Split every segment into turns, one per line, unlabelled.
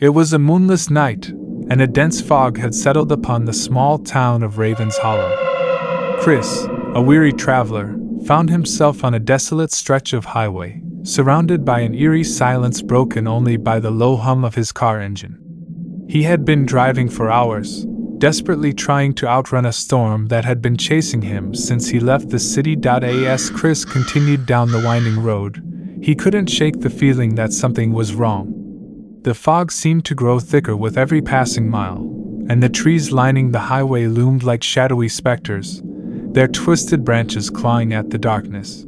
It was a moonless night, and a dense fog had settled upon the small town of Raven's Hollow. Chris, a weary traveler, found himself on a desolate stretch of highway, surrounded by an eerie silence broken only by the low hum of his car engine. He had been driving for hours, desperately trying to outrun a storm that had been chasing him since he left the city. As Chris continued down the winding road, he couldn't shake the feeling that something was wrong. The fog seemed to grow thicker with every passing mile, and the trees lining the highway loomed like shadowy specters, their twisted branches clawing at the darkness.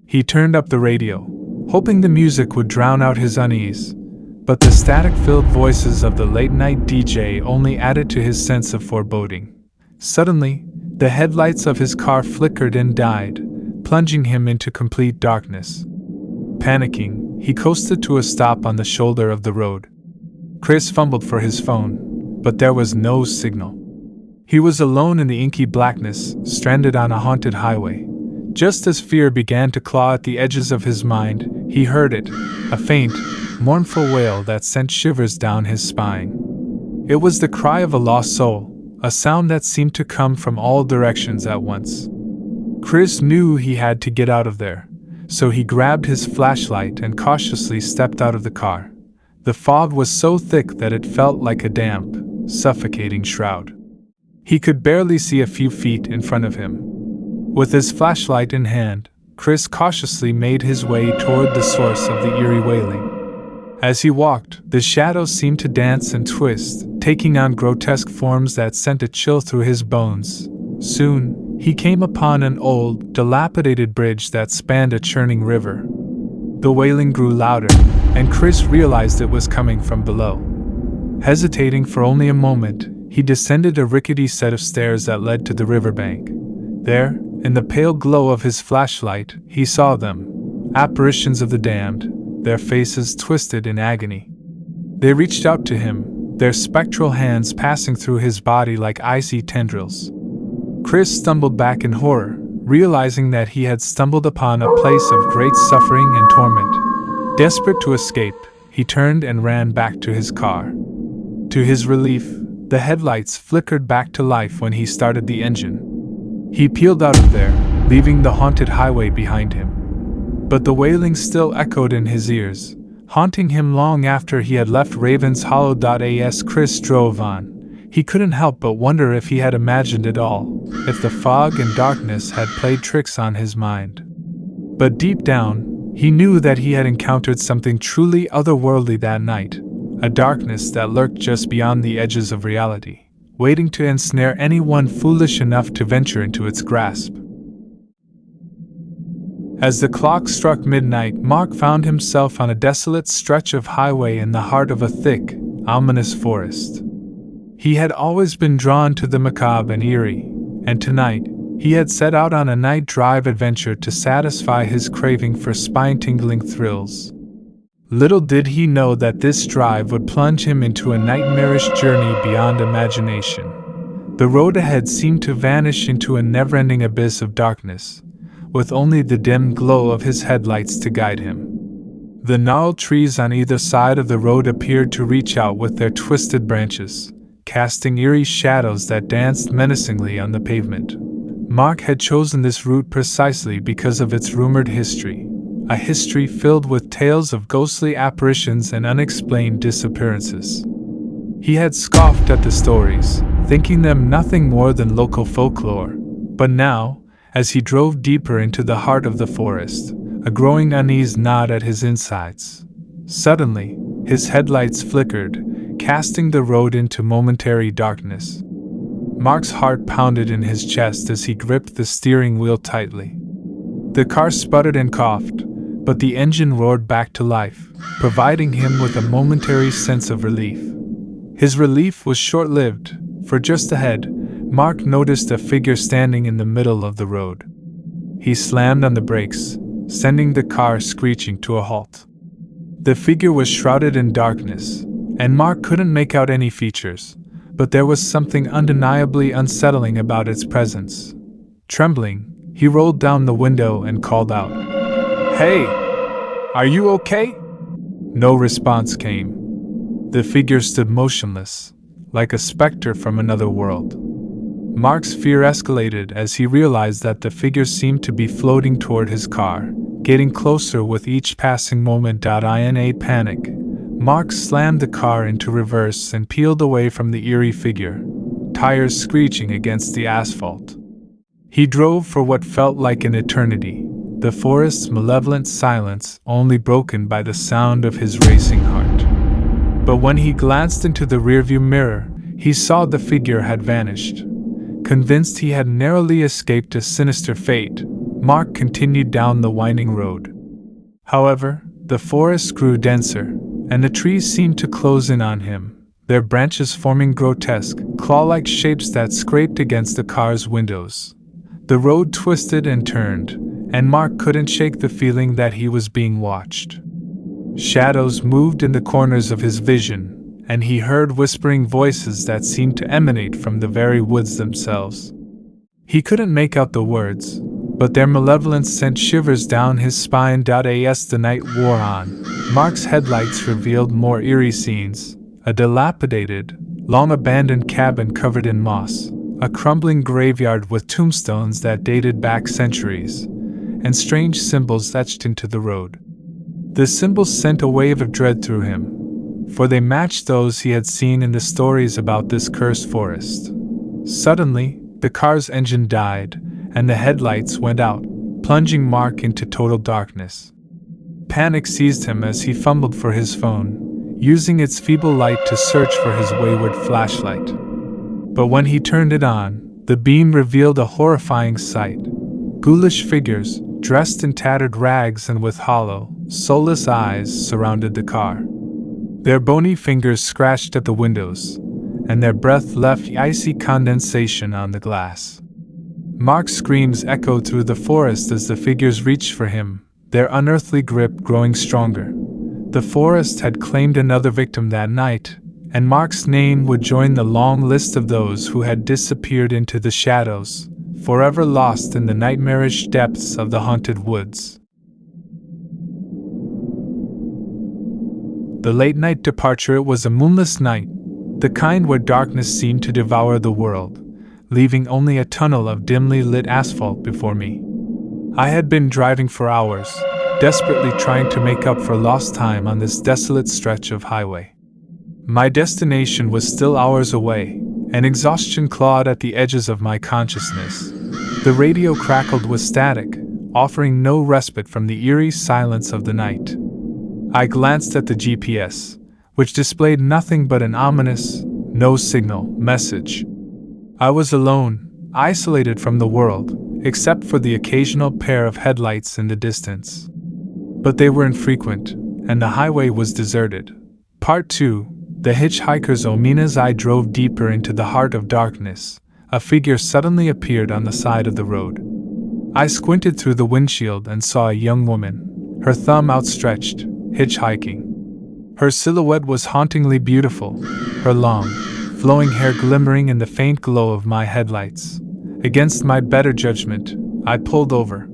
He turned up the radio, hoping the music would drown out his unease, but the static-filled voices of the late-night DJ only added to his sense of foreboding. Suddenly, the headlights of his car flickered and died, plunging him into complete darkness. Panicking, he coasted to a stop on the shoulder of the road. Chris fumbled for his phone, but there was no signal. He was alone in the inky blackness, stranded on a haunted highway. Just as fear began to claw at the edges of his mind, he heard it, a faint, mournful wail that sent shivers down his spine. It was the cry of a lost soul, a sound that seemed to come from all directions at once. Chris knew he had to get out of there, so he grabbed his flashlight and cautiously stepped out of the car. The fog was so thick that it felt like a damp, suffocating shroud. He could barely see a few feet in front of him. With his flashlight in hand, Chris cautiously made his way toward the source of the eerie wailing. As he walked, the shadows seemed to dance and twist, taking on grotesque forms that sent a chill through his bones. Soon, he came upon an old, dilapidated bridge that spanned a churning river. The wailing grew louder, and Chris realized it was coming from below. Hesitating for only a moment, he descended a rickety set of stairs that led to the riverbank. There, in the pale glow of his flashlight, he saw them, apparitions of the damned, their faces twisted in agony. They reached out to him, their spectral hands passing through his body like icy tendrils. Chris stumbled back in horror, realizing that he had stumbled upon a place of great suffering and torment. Desperate to escape, he turned and ran back to his car. To his relief, the headlights flickered back to life when he started the engine. He peeled out of there, leaving the haunted highway behind him. But the wailing still echoed in his ears, haunting him long after he had left Raven's Hollow. As Chris drove on, he couldn't help but wonder if he had imagined it all, if the fog and darkness had played tricks on his mind. But deep down, he knew that he had encountered something truly otherworldly that night, a darkness that lurked just beyond the edges of reality, waiting to ensnare anyone foolish enough to venture into its grasp. As the clock struck midnight, Mark found himself on a desolate stretch of highway in the heart of a thick, ominous forest. He had always been drawn to the macabre and eerie, and tonight, he had set out on a night drive adventure to satisfy his craving for spine-tingling thrills. Little did he know that this drive would plunge him into a nightmarish journey beyond imagination. The road ahead seemed to vanish into a never-ending abyss of darkness, with only the dim glow of his headlights to guide him. The gnarled trees on either side of the road appeared to reach out with their twisted branches, casting eerie shadows that danced menacingly on the pavement. Mark had chosen this route precisely because of its rumored history, a history filled with tales of ghostly apparitions and unexplained disappearances. He had scoffed at the stories, thinking them nothing more than local folklore, but now, as he drove deeper into the heart of the forest, a growing unease gnawed at his insides. Suddenly, his headlights flickered, casting the road into momentary darkness. Mark's heart pounded in his chest as he gripped the steering wheel tightly. The car sputtered and coughed, but the engine roared back to life, providing him with a momentary sense of relief. His relief was short-lived, for just ahead, Mark noticed a figure standing in the middle of the road. He slammed on the brakes, sending the car screeching to a halt. The figure was shrouded in darkness, and Mark couldn't make out any features, but there was something undeniably unsettling about its presence. Trembling, he rolled down the window and called out, "Hey! Are you okay?" No response came. The figure stood motionless, like a specter from another world. Mark's fear escalated as he realized that the figure seemed to be floating toward his car, getting closer with each passing moment. In a panic, Mark slammed the car into reverse and peeled away from the eerie figure, tires screeching against the asphalt. He drove for what felt like an eternity, the forest's malevolent silence only broken by the sound of his racing heart. But when he glanced into the rearview mirror, he saw the figure had vanished. Convinced he had narrowly escaped a sinister fate, Mark continued down the winding road. However, the forest grew denser, and the trees seemed to close in on him, their branches forming grotesque, claw-like shapes that scraped against the car's windows. The road twisted and turned, and Mark couldn't shake the feeling that he was being watched. Shadows moved in the corners of his vision, and he heard whispering voices that seemed to emanate from the very woods themselves. He couldn't make out the words, but their malevolence sent shivers down his spine. As the night wore on, Mark's headlights revealed more eerie scenes: a dilapidated, long-abandoned cabin covered in moss, a crumbling graveyard with tombstones that dated back centuries, and strange symbols etched into the road. The symbols sent a wave of dread through him, for they matched those he had seen in the stories about this cursed forest. Suddenly, the car's engine died, and the headlights went out, plunging Mark into total darkness. Panic seized him as he fumbled for his phone, using its feeble light to search for his wayward flashlight. But when he turned it on, the beam revealed a horrifying sight. Ghoulish figures, dressed in tattered rags and with hollow, soulless eyes, surrounded the car. Their bony fingers scratched at the windows, and their breath left icy condensation on the glass. Mark's screams echoed through the forest as the figures reached for him, their unearthly grip growing stronger. The forest had claimed another victim that night, and Mark's name would join the long list of those who had disappeared into the shadows, forever lost in the nightmarish depths of the haunted woods. The late-night departure. It was a moonless night, the kind where darkness seemed to devour the world, leaving only a tunnel of dimly lit asphalt before me. I had been driving for hours, desperately trying to make up for lost time on this desolate stretch of highway. My destination was still hours away, and exhaustion clawed at the edges of my consciousness. The radio crackled with static, offering no respite from the eerie silence of the night. I glanced at the GPS, which displayed nothing but an ominous, no signal message. I was alone, isolated from the world, except for the occasional pair of headlights in the distance. But they were infrequent, and the highway was deserted. Part 2. The hitchhiker's omen. As I drove deeper into the heart of darkness, a figure suddenly appeared on the side of the road. I squinted through the windshield and saw a young woman, her thumb outstretched, hitchhiking. Her silhouette was hauntingly beautiful, her long, flowing hair glimmering in the faint glow of my headlights. Against my better judgment, I pulled over.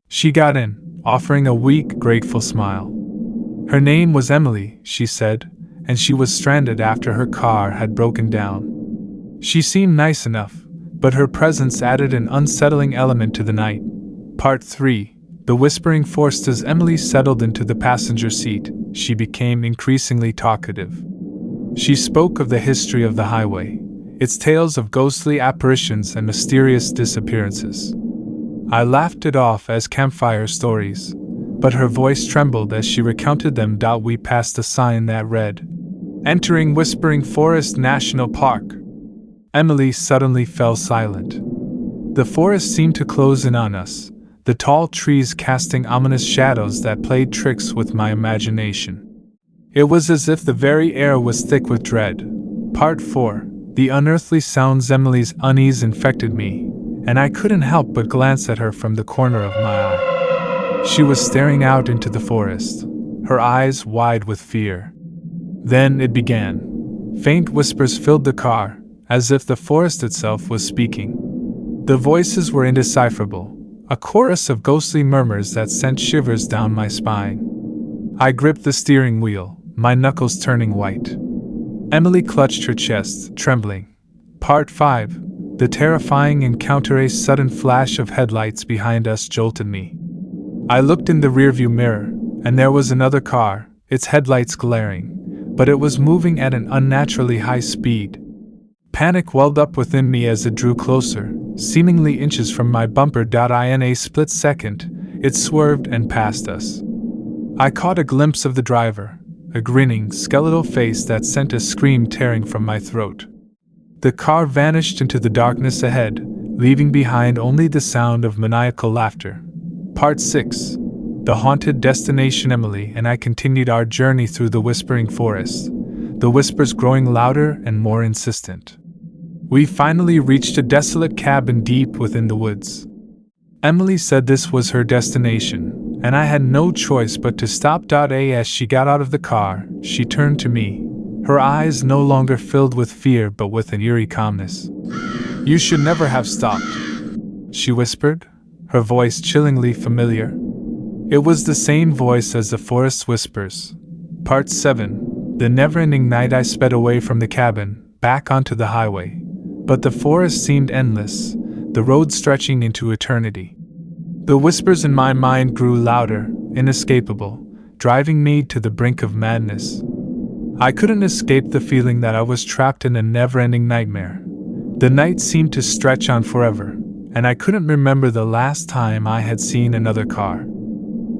She got in, offering a weak, grateful smile. Her name was Emily, she said, and she was stranded after her car had broken down. She seemed nice enough, but her presence added an unsettling element to the night. Part 3. The whispering forced. As Emily settled into the passenger seat, she became increasingly talkative. She spoke of the history of the highway, its tales of ghostly apparitions and mysterious disappearances. I laughed it off as campfire stories, but her voice trembled as she recounted them. We passed a sign that read, "Entering Whispering Forest National Park." Emily suddenly fell silent. The forest seemed to close in on us, the tall trees casting ominous shadows that played tricks with my imagination. It was as if the very air was thick with dread. Part 4. The unearthly sounds. Emily's unease infected me, and I couldn't help but glance at her from the corner of my eye. She was staring out into the forest, her eyes wide with fear. Then it began. Faint whispers filled the car, as if the forest itself was speaking. The voices were indecipherable, a chorus of ghostly murmurs that sent shivers down my spine. I gripped the steering wheel, my knuckles turning white. Emily clutched her chest, trembling. Part 5. The terrifying encounter. A sudden flash of headlights behind us jolted me. I looked in the rearview mirror, and there was another car, its headlights glaring, but it was moving at an unnaturally high speed. Panic welled up within me as it drew closer, seemingly inches from my bumper. In a split second, it swerved and passed us. I caught a glimpse of the driver, a grinning, skeletal face that sent a scream tearing from my throat. The car vanished into the darkness ahead, leaving behind only the sound of maniacal laughter. Part 6. The haunted destination. Emily and I continued our journey through the whispering forest, the whispers growing louder and more insistent. We finally reached a desolate cabin deep within the woods. Emily said this was her destination, and I had no choice but to stop. As she got out of the car, she turned to me, her eyes no longer filled with fear but with an eerie calmness. "You should never have stopped," she whispered, her voice chillingly familiar. It was the same voice as the forest's whispers. Part 7. The never-ending night. I sped away from the cabin, back onto the highway. But the forest seemed endless, the road stretching into eternity. The whispers in my mind grew louder, inescapable, driving me to the brink of madness. I couldn't escape the feeling that I was trapped in a never-ending nightmare. The night seemed to stretch on forever, and I couldn't remember the last time I had seen another car.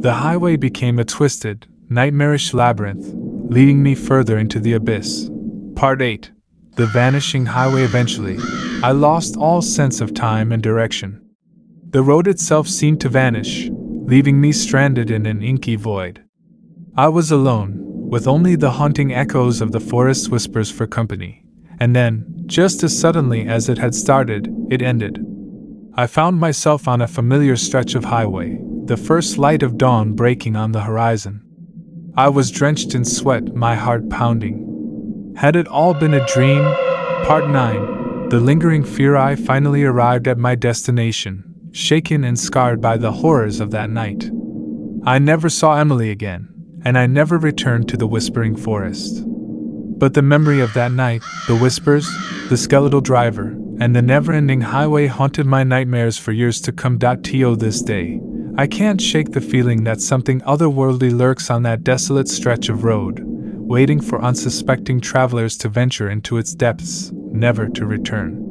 The highway became a twisted, nightmarish labyrinth, leading me further into the abyss. Part 8. The vanishing highway. Eventually, I lost all sense of time and direction. The road itself seemed to vanish, leaving me stranded in an inky void. I was alone, with only the haunting echoes of the forest's whispers for company. And then, just as suddenly as it had started, it ended. I found myself on a familiar stretch of highway, the first light of dawn breaking on the horizon. I was drenched in sweat, my heart pounding. Had it all been a dream? Part 9. The lingering fear. I finally arrived at my destination, shaken and scarred by the horrors of that night. I never saw Emily again, and I never returned to the whispering forest. But the memory of that night, the whispers, the skeletal driver, and the never-ending highway haunted my nightmares for years to come. To this day, I can't shake the feeling that something otherworldly lurks on that desolate stretch of road, waiting for unsuspecting travelers to venture into its depths, never to return.